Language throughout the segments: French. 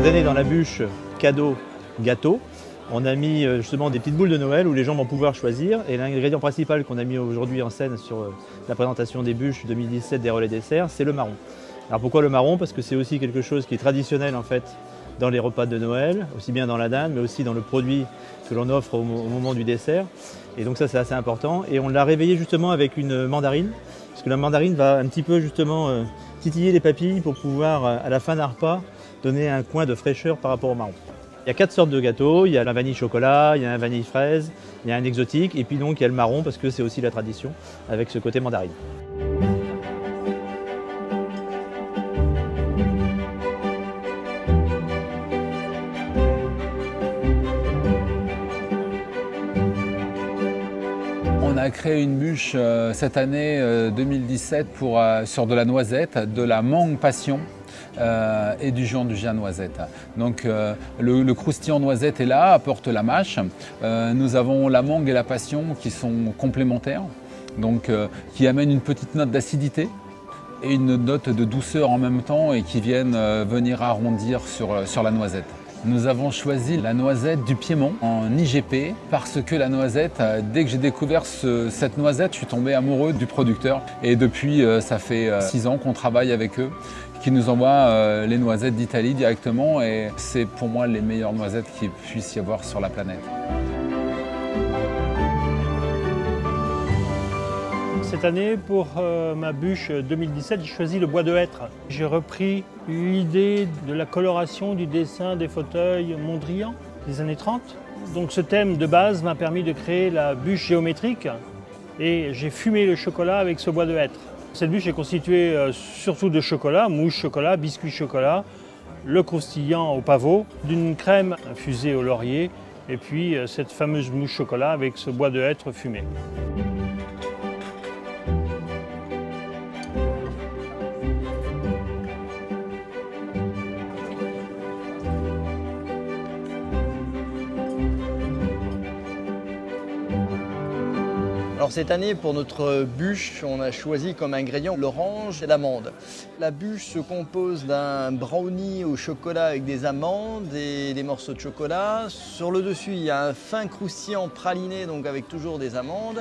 Cette année, dans la bûche cadeau gâteau, on a mis justement des petites boules de Noël où les gens vont pouvoir choisir. Et l'ingrédient principal qu'on a mis aujourd'hui en scène sur la présentation des bûches 2017 des relais desserts, c'est le marron. Alors pourquoi le marron? Parce que c'est aussi quelque chose qui est traditionnel en fait dans les repas de Noël, aussi bien dans la dinde, mais aussi dans le produit que l'on offre au moment du dessert. Et donc ça, c'est assez important. Et on l'a réveillé justement avec une mandarine, parce que la mandarine va un petit peu justement titiller les papilles pour pouvoir, à la fin d'un repas, donner un coin de fraîcheur par rapport au marron. Il y a 4 sortes de gâteaux, il y a la vanille chocolat, il y a un vanille fraise, il y a un exotique, et puis donc il y a le marron, parce que c'est aussi la tradition, avec ce côté mandarine. On a créé une bûche cette année 2017 sur de la noisette, de la mangue passion et du jus à noisette. Donc le croustillant noisette est là, apporte la mâche. Nous avons la mangue et la passion qui sont complémentaires, donc qui amènent une petite note d'acidité et une note de douceur en même temps et qui viennent venir arrondir sur la noisette. Nous avons choisi la noisette du Piémont en IGP parce que la noisette, dès que j'ai découvert cette noisette, je suis tombé amoureux du producteur. Et depuis, ça fait 6 ans qu'on travaille avec eux, qui nous envoient les noisettes d'Italie directement. Et c'est pour moi les meilleures noisettes qu'il puisse y avoir sur la planète. Cette année, pour ma bûche 2017, j'ai choisi le bois de hêtre. J'ai repris l'idée de la coloration du dessin des fauteuils Mondrian des années 30. Donc ce thème de base m'a permis de créer la bûche géométrique et j'ai fumé le chocolat avec ce bois de hêtre. Cette bûche est constituée surtout de chocolat, mousse chocolat, biscuit chocolat, le croustillant au pavot, d'une crème infusée au laurier et puis cette fameuse mousse chocolat avec ce bois de hêtre fumé. Alors cette année, pour notre bûche, on a choisi comme ingrédient l'orange et l'amande. La bûche se compose d'un brownie au chocolat avec des amandes et des morceaux de chocolat. Sur le dessus, il y a un fin croustillant praliné, donc avec toujours des amandes.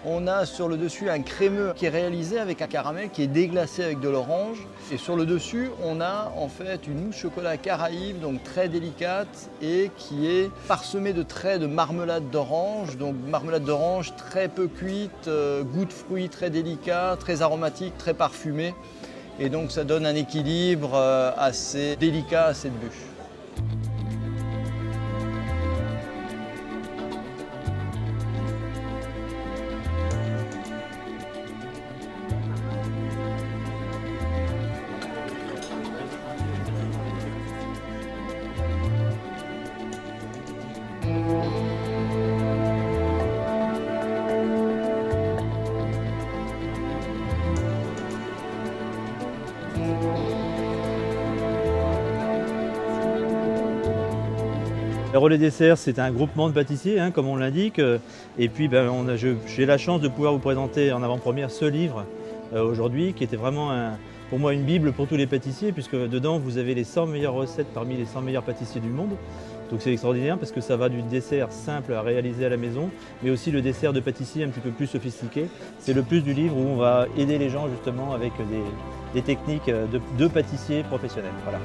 On a sur le dessus un crémeux qui est réalisé avec un caramel qui est déglacé avec de l'orange. Et sur le dessus, on a en fait une mousse chocolat Caraïbe, donc très délicate et qui est parsemée de traits de marmelade d'orange. Donc marmelade d'orange très peu cuite, goût de fruits très délicat, très aromatique, très parfumé. Et donc ça donne un équilibre assez délicat à cette bûche. Le relais dessert, c'est un groupement de pâtissiers, comme on l'indique. Et puis, j'ai la chance de pouvoir vous présenter en avant-première ce livre aujourd'hui, qui était vraiment pour moi une bible pour tous les pâtissiers, puisque dedans, vous avez les 100 meilleures recettes parmi les 100 meilleurs pâtissiers du monde. Donc c'est extraordinaire parce que ça va du dessert simple à réaliser à la maison, mais aussi le dessert de pâtissier un petit peu plus sophistiqué. C'est le plus du livre où on va aider les gens justement avec des techniques de pâtissiers professionnels. Voilà.